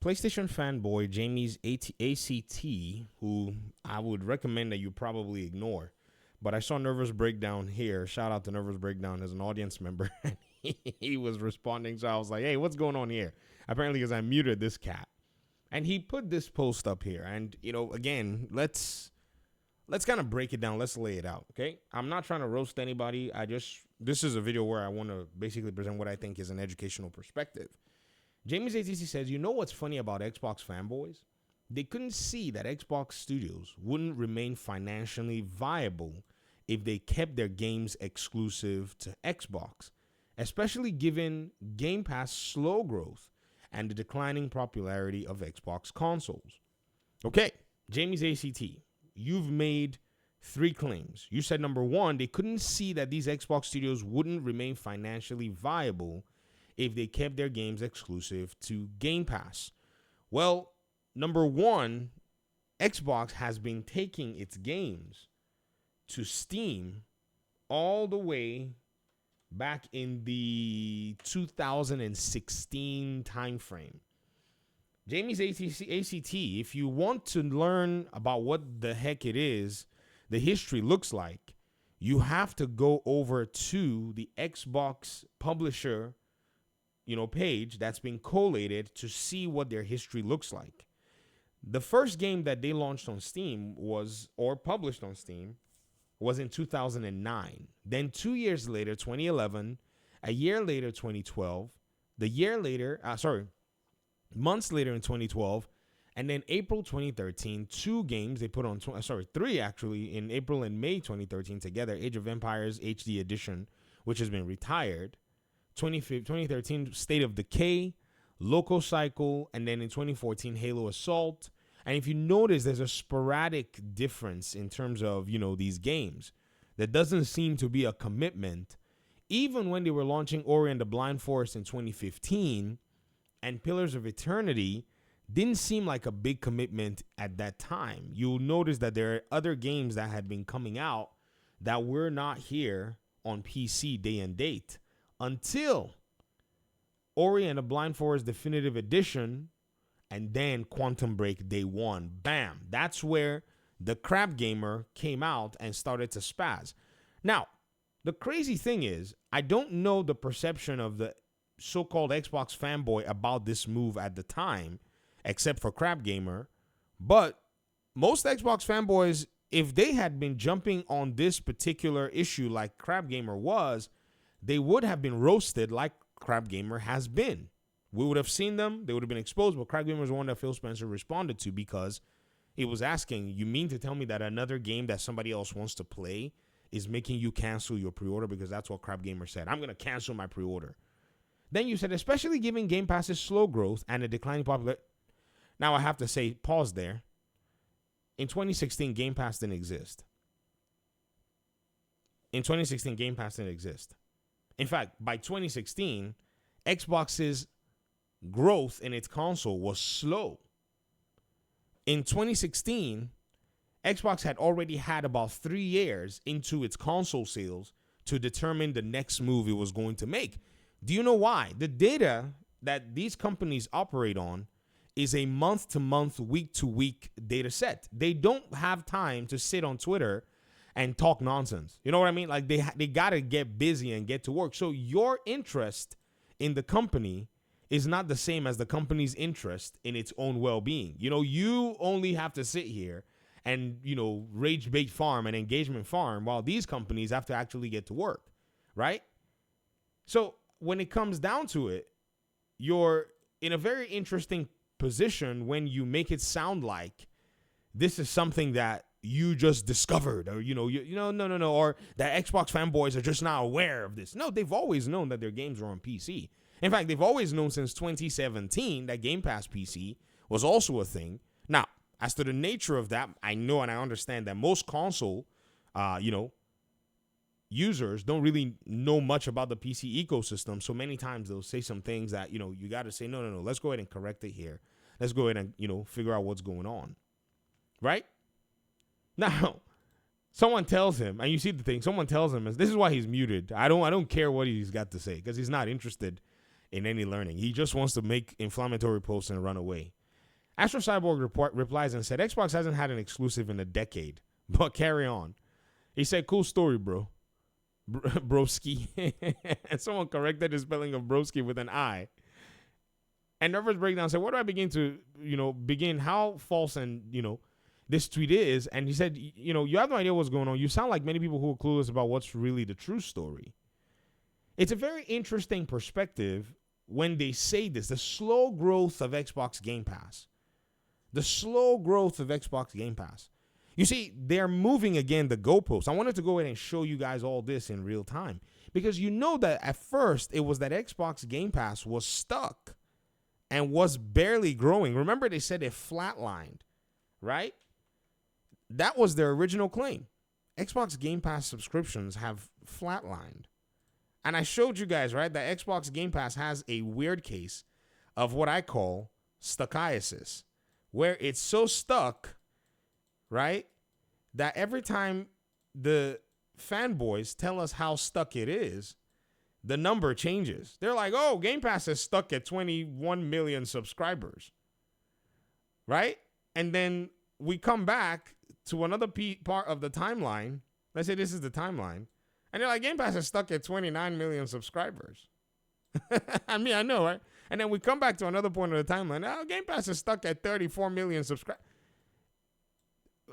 PlayStation fanboy Jamie's ACT, who I would recommend that you probably ignore. But I saw Nervous Breakdown here. Shout out to Nervous Breakdown as an audience member. He was responding, so I was like, hey, what's going on here? Apparently, because I muted this cat. And he put this post up here. And, again, let's kind of break it down. Let's lay it out, okay? I'm not trying to roast anybody. This is a video where I want to basically present what I think is an educational perspective. Jamie's ATC says, you know what's funny about Xbox fanboys? They couldn't see that Xbox studios wouldn't remain financially viable if they kept their games exclusive to Xbox, especially given Game Pass' slow growth and the declining popularity of Xbox consoles. Okay, Jamie's ACT, you've made 3 claims. You said, number 1, they couldn't see that these Xbox studios wouldn't remain financially viable if they kept their games exclusive to Game Pass. Well, number 1, Xbox has been taking its games to Steam all the way back in the 2016 timeframe. Jamie's ACT, if you want to learn about what the heck it is, the history looks like, you have to go over to the Xbox publisher page that's been collated to see what their history looks like. The first game that they launched on Steam published on Steam was in 2009. Then 2 years later, 2011, a year later, 2012, months later in 2012, and then April 2013, 2 games they put on, 3 actually, in April and May 2013 together, Age of Empires HD Edition, which has been retired, 2013 State of Decay, Loco Cycle, and then in 2014 Halo Assault. And if you notice, there's a sporadic difference in terms of, these games. There doesn't seem to be a commitment. Even when they were launching Ori and the Blind Forest in 2015 and Pillars of Eternity, didn't seem like a big commitment at that time. You'll notice that there are other games that had been coming out that were not here on PC day and date until Ori and the Blind Forest Definitive Edition and then Quantum Break Day 1. Bam. That's where the crap gamer came out and started to spaz. Now, the crazy thing is, I don't know the perception of the so-called Xbox fanboy about this move at the time, except for crap gamer. But most Xbox fanboys, if they had been jumping on this particular issue like crap gamer was, they would have been roasted like crap gamer has been. We would have seen them. They would have been exposed. But crap gamer was one that Phil Spencer responded to because he was asking, you mean to tell me that another game that somebody else wants to play is making you cancel your pre-order? Because that's what crap gamer said. I'm going to cancel my pre-order. Then you said, especially given Game Pass's slow growth and a declining popularity. Now I have to say, pause there. In 2016, Game Pass didn't exist. In 2016, Game Pass didn't exist. In fact, by 2016, Xbox's growth in its console was slow. In 2016, Xbox had already had about 3 years into its console sales to determine the next move it was going to make. Do you know why? The data that these companies operate on is a month-to-month, week-to-week data set. They don't have time to sit on Twitter and talk nonsense. You know what I mean? Like they got to get busy and get to work. So your interest in the company is not the same as the company's interest in its own well-being. You only have to sit here and, rage bait farm and engagement farm while these companies have to actually get to work, right? So when it comes down to it, you're in a very interesting position when you make it sound like this is something that you just discovered, or no, or that Xbox fanboys are just not aware of this. No, they've always known that their games are on PC. In fact, they've always known since 2017 that Game Pass PC was also a thing. Now, as to the nature of that, I know and I understand that most console, users don't really know much about the PC ecosystem. So many times they'll say some things that, you got to say, no, let's go ahead and correct it here. Let's go ahead and, figure out what's going on. Right? Now, someone tells him, and you see the thing, someone tells him, this is why he's muted. I don't care what he's got to say because he's not interested in any learning. He just wants to make inflammatory posts and run away. Astro Cyborg replies and said, Xbox hasn't had an exclusive in a decade, but carry on. He said, cool story, bro. Broski. And someone corrected the spelling of broski with an I. And Nervous Breakdown said, where do I begin how false and, this tweet is? And he said, you have no idea what's going on. You sound like many people who are clueless about what's really the true story. It's a very interesting perspective when they say this, the slow growth of Xbox Game Pass. The slow growth of Xbox Game Pass. You see, they're moving again the goalposts. I wanted to go ahead and show you guys all this in real time. Because you know that at first it was that Xbox Game Pass was stuck and was barely growing. Remember, they said it flatlined, right? That was their original claim. Xbox Game Pass subscriptions have flatlined. And I showed you guys, right, that Xbox Game Pass has a weird case of what I call stuckiasis, where it's so stuck, right, that every time the fanboys tell us how stuck it is, the number changes. They're like, oh, Game Pass is stuck at 21 million subscribers, right? And then we come back to another part of the timeline. Let's say this is the timeline. And they're like, Game Pass is stuck at 29 million subscribers. I mean, I know, right? And then we come back to another point of the timeline. Oh, Game Pass is stuck at 34 million subscribers.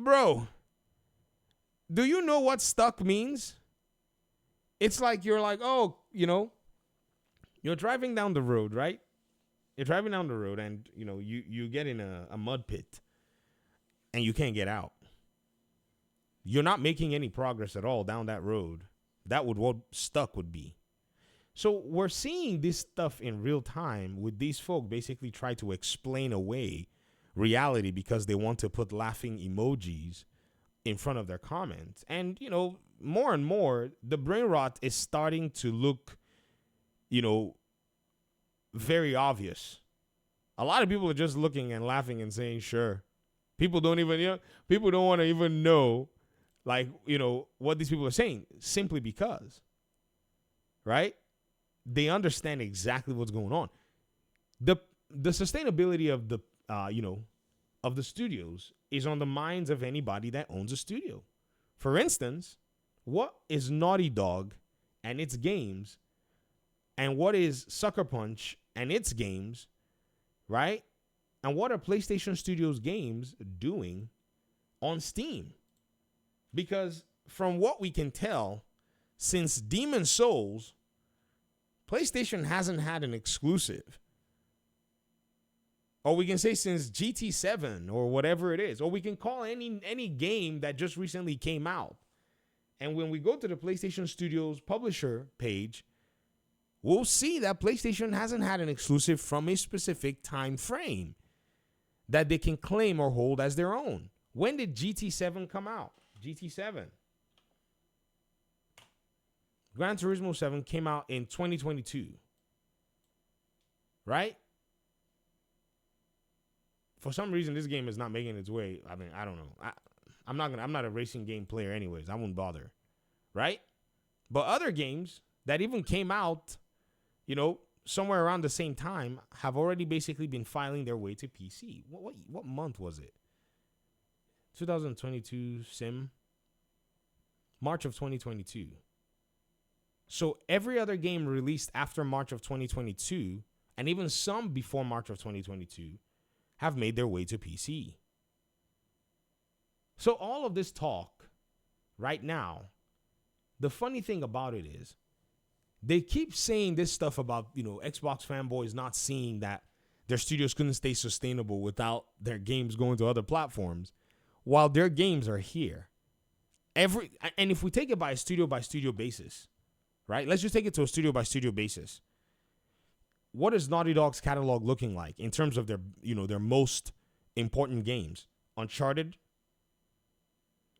Bro, do you know what stuck means? It's like you're like, oh, you're driving down the road, right? You're driving down the road and, you get in a mud pit and you can't get out. You're not making any progress at all down that road. That would what stuck would be. So we're seeing this stuff in real time with these folk basically try to explain away reality because they want to put laughing emojis in front of their comments. And, more and more, the brain rot is starting to look, very obvious. A lot of people are just looking and laughing and saying, sure. People don't want to even know, what these people are saying simply because, right? They understand exactly what's going on. The sustainability of the studios is on the minds of anybody that owns a studio. For instance, what is Naughty Dog and its games, and what is Sucker Punch and its games, right? And what are PlayStation Studios games doing on Steam? Because from what we can tell, since Demon's Souls, PlayStation hasn't had an exclusive. Or we can say since GT7 or whatever it is. Or we can call any game that just recently came out. And when we go to the PlayStation Studios publisher page, we'll see that PlayStation hasn't had an exclusive from a specific time frame that they can claim or hold as their own. When did GT7 come out? GT7. Gran Turismo 7 came out in 2022. Right? For some reason, this game is not making its way. I mean, I don't know. I'm not a racing game player anyways. I won't bother. Right? But other games that even came out, somewhere around the same time have already basically been filing their way to PC. What month was it? 2022 Sim. March of 2022. So every other game released after March of 2022, and even some before March of 2022, have made their way to PC. So all of this talk right now, the funny thing about it is they keep saying this stuff about, Xbox fanboys not seeing that their studios couldn't stay sustainable without their games going to other platforms, while their games are here. And if we take it by studio basis, right? Let's just take it to a studio by studio basis. What is Naughty Dog's catalog looking like in terms of their most important games? Uncharted,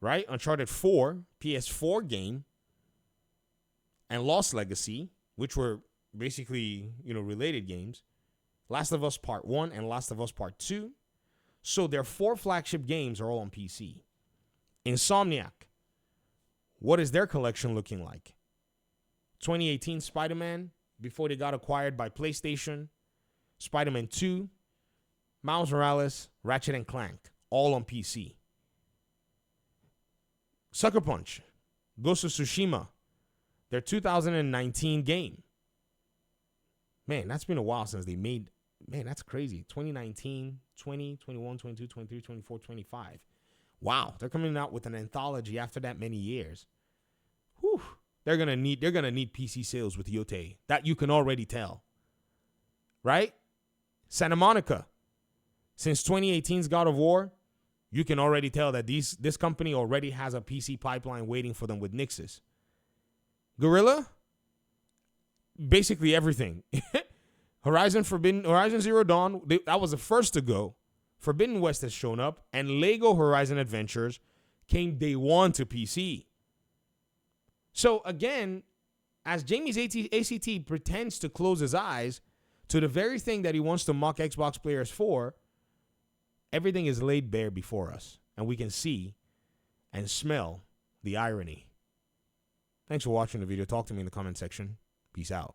right? Uncharted 4, PS4 game, and Lost Legacy, which were basically, related games. Last of Us Part 1 and Last of Us Part 2. So their 4 flagship games are all on PC. Insomniac, what is their collection looking like? 2018 Spider-Man, before they got acquired by PlayStation, Spider-Man 2, Miles Morales, Ratchet and Clank, all on PC. Sucker Punch, Ghost of Tsushima, their 2019 game. Man, that's been a while since they made, man, that's crazy. 2019, 20, 21, 22, 23, 24, 25. Wow, they're coming out with an anthology after that many years. Whew. They're gonna need PC sales with Yote. That you can already tell. Right? Santa Monica. Since 2018's God of War, you can already tell that this company already has a PC pipeline waiting for them with Nixxes. Guerrilla, basically everything. Horizon Zero Dawn, that was the first to go. Forbidden West has shown up, and Lego Horizon Adventures came day one to PC. So again, as Jamie's ACT pretends to close his eyes to the very thing that he wants to mock Xbox players for, everything is laid bare before us, and we can see and smell the irony. Thanks for watching the video. Talk to me in the comment section. Peace out.